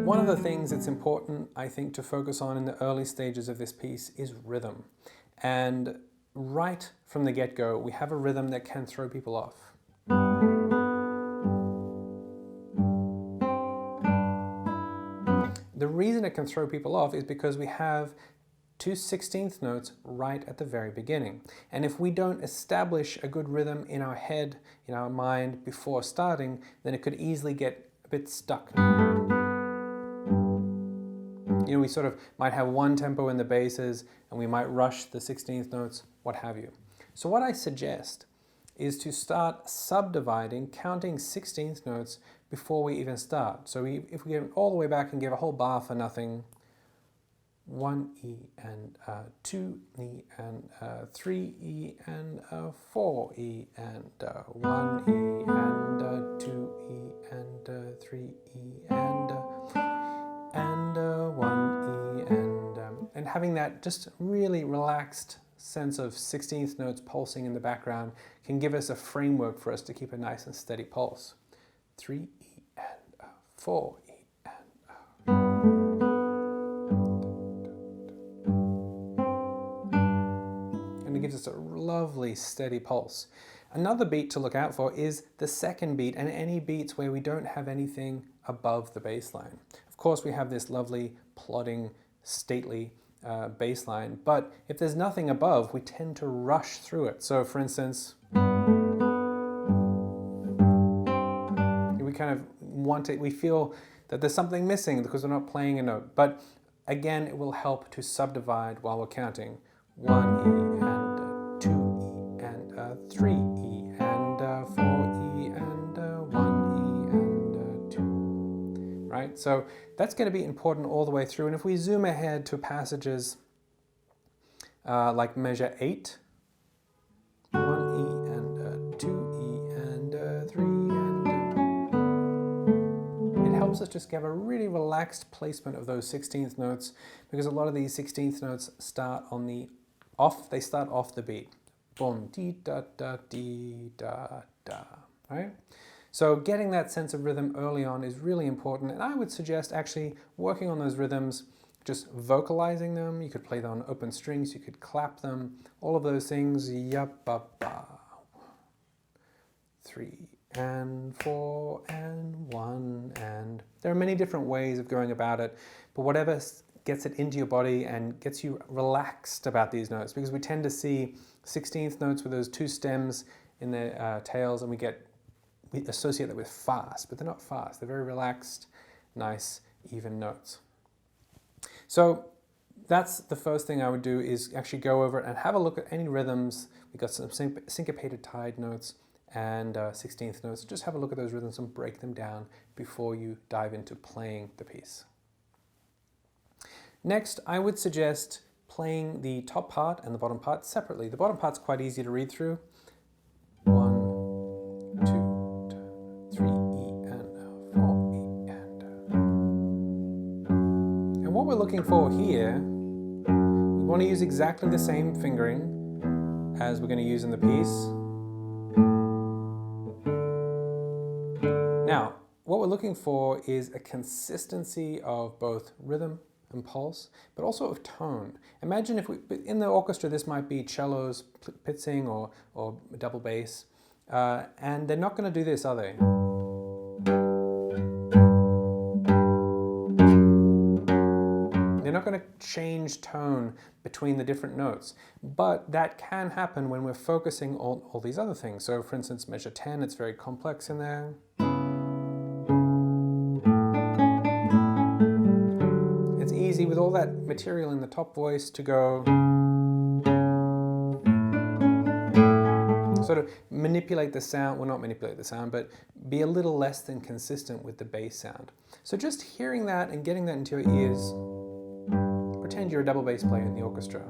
One of the things that's important, I think, to focus on in the early stages of this piece is rhythm. And right from the get-go, we have a rhythm that can throw people off. The reason it can throw people off is because we have 2 16th notes right at the very beginning. And if we don't establish a good rhythm in our head, in our mind before starting, then it could easily get a bit stuck. You know, we sort of might have one tempo in the basses and we might rush the 16th notes, what have you. So what I suggest is to start subdividing, counting 16th notes before we even start. So if we get all the way back and give a whole bar for nothing, 1 E and 2 E and 3 E and 4 E and 1 E and 2 E and 3 E and 1 E and having that just really relaxed sense of 16th notes pulsing in the background can give us a framework for us to keep a nice and steady pulse. 3 E and 4 E and it gives us a lovely steady pulse. Another beat to look out for is the second beat and any beats where we don't have anything above the bass line. Of course, we have this lovely plodding, stately bass line, but if there's nothing above, we tend to rush through it. So for instance, we kind of want it, we feel that there's something missing because we're not playing a note. But again, it will help to subdivide while we're counting. 1 E and 2 E and 3 E and 4 E and 1 E and 2. Right? So that's going to be important all the way through. And if we zoom ahead to passages like measure 8, 1 E and 2 E and 3 and it helps us just have a really relaxed placement of those 16th notes, because a lot of these 16th notes start on the they start off the beat. Boom, dee da da dee da da, right? So getting that sense of rhythm early on is really important, and I would suggest actually working on those rhythms, just vocalizing them. You could play them on open strings, you could clap them, all of those things. Yup, ba, ba. 3 and 4 and 1, and there are many different ways of going about it, but whatever gets it into your body and gets you relaxed about these notes, because we tend to see 16th notes with those 2 stems in their tails, and we associate that with fast, but they're not fast. They're very relaxed, nice, even notes. So that's the first thing I would do, is actually go over it and have a look at any rhythms. We've got some syncopated tied notes and 16th notes. Just have a look at those rhythms and break them down before you dive into playing the piece. Next, I would suggest playing the top part and the bottom part separately. The bottom part's quite easy to read through. 1, 2, 3 E and 4 E and what we're looking for here, we want to use exactly the same fingering as we're going to use in the piece. Now, what we're looking for is a consistency of both rhythm and pulse, but also of tone. Imagine if in the orchestra, this might be cellos pitzing or double bass, and they're not going to do this, are they? They're not going to change tone between the different notes, but that can happen when we're focusing on all these other things. So for instance, measure 10, it's very complex in there. With all that material in the top voice to go sort of manipulate the sound, well, not manipulate the sound, but be a little less than consistent with the bass sound. So just hearing that and getting that into your ears, pretend you're a double bass player in the orchestra.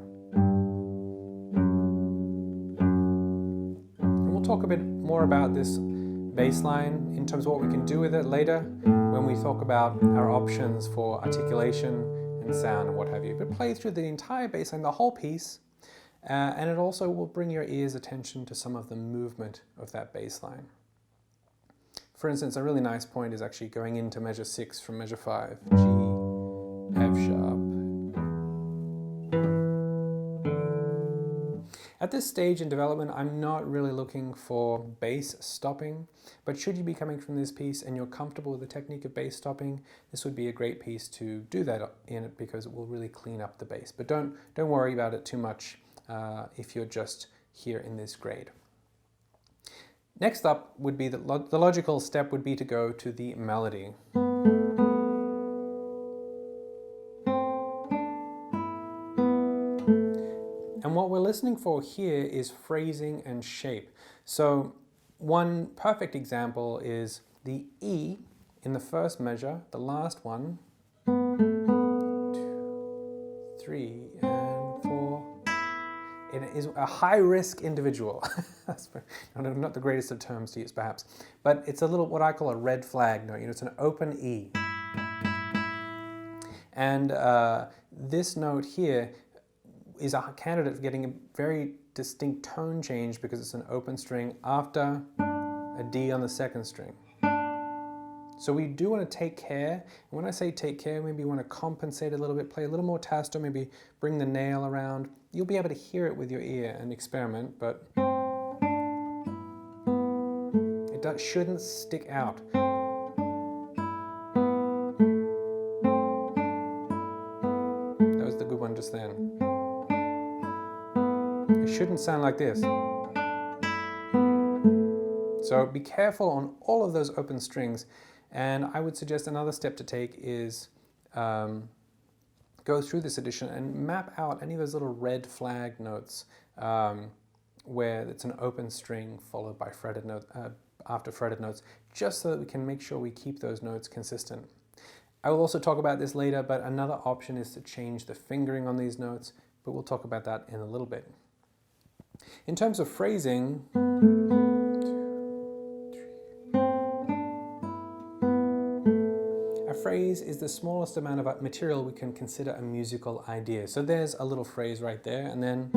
And we'll talk a bit more about this bass line in terms of what we can do with it later when we talk about our options for articulation and sound and what have you. But play through the entire bass line, the whole piece, and it also will bring your ears' attention to some of the movement of that bass line. For instance, a really nice point is actually going into measure 6 from measure 5, G, F sharp. At this stage in development, I'm not really looking for bass stopping, but should you be coming from this piece and you're comfortable with the technique of bass stopping, this would be a great piece to do that in it because it will really clean up the bass. But don't worry about it too much if you're just here in this grade. Next up would be the logical step would be to go to the melody. And what we're listening for here is phrasing and shape. So one perfect example is the E in the first measure, the last one, 2, 3, and 4. It is a high-risk individual. That's not the greatest of terms to use, perhaps. But it's a little, what I call a red flag note. It's an open E. And this note here is a candidate for getting a very distinct tone change because it's an open string after a D on the second string. So we do want to take care, and when I say take care, maybe you want to compensate a little bit, play a little more tasto, maybe bring the nail around. You'll be able to hear it with your ear and experiment, but it shouldn't stick out. That was the good one just then. It shouldn't sound like this. So be careful on all of those open strings. And I would suggest another step to take is go through this edition and map out any of those little red flag notes where it's an open string followed by fretted notes, after fretted notes, just so that we can make sure we keep those notes consistent. I will also talk about this later, but another option is to change the fingering on these notes, but we'll talk about that in a little bit. In terms of phrasing, a phrase is the smallest amount of material we can consider a musical idea. So there's a little phrase right there, and then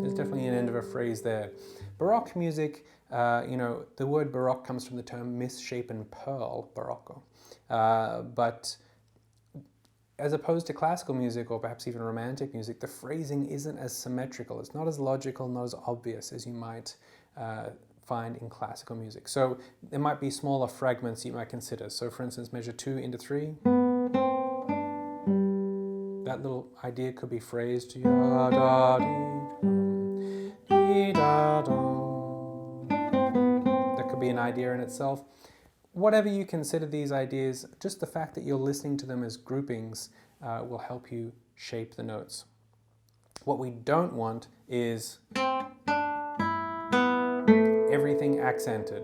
there's definitely an end of a phrase there. Baroque music, the word baroque comes from the term misshapen pearl, barocco. But as opposed to classical music, or perhaps even romantic music, the phrasing isn't as symmetrical. It's not as logical, not as obvious as you might find in classical music. So there might be smaller fragments you might consider. So for instance, measure 2 into 3. That little idea could be phrased. That could be an idea in itself. Whatever you consider these ideas, just the fact that you're listening to them as groupings will help you shape the notes. What we don't want is everything accented.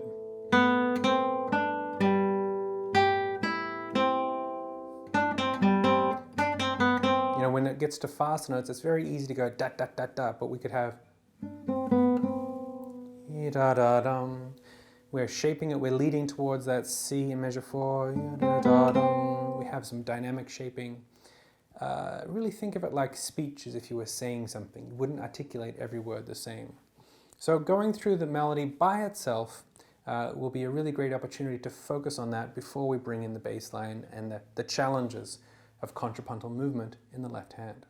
When it gets to fast notes, it's very easy to go da da da da, but we could have da da dum. We're shaping it, we're leading towards that C in measure 4. We have some dynamic shaping. Really think of it like speech, as if you were saying something. You wouldn't articulate every word the same. So going through the melody by itself will be a really great opportunity to focus on that before we bring in the bass line and the challenges of contrapuntal movement in the left hand.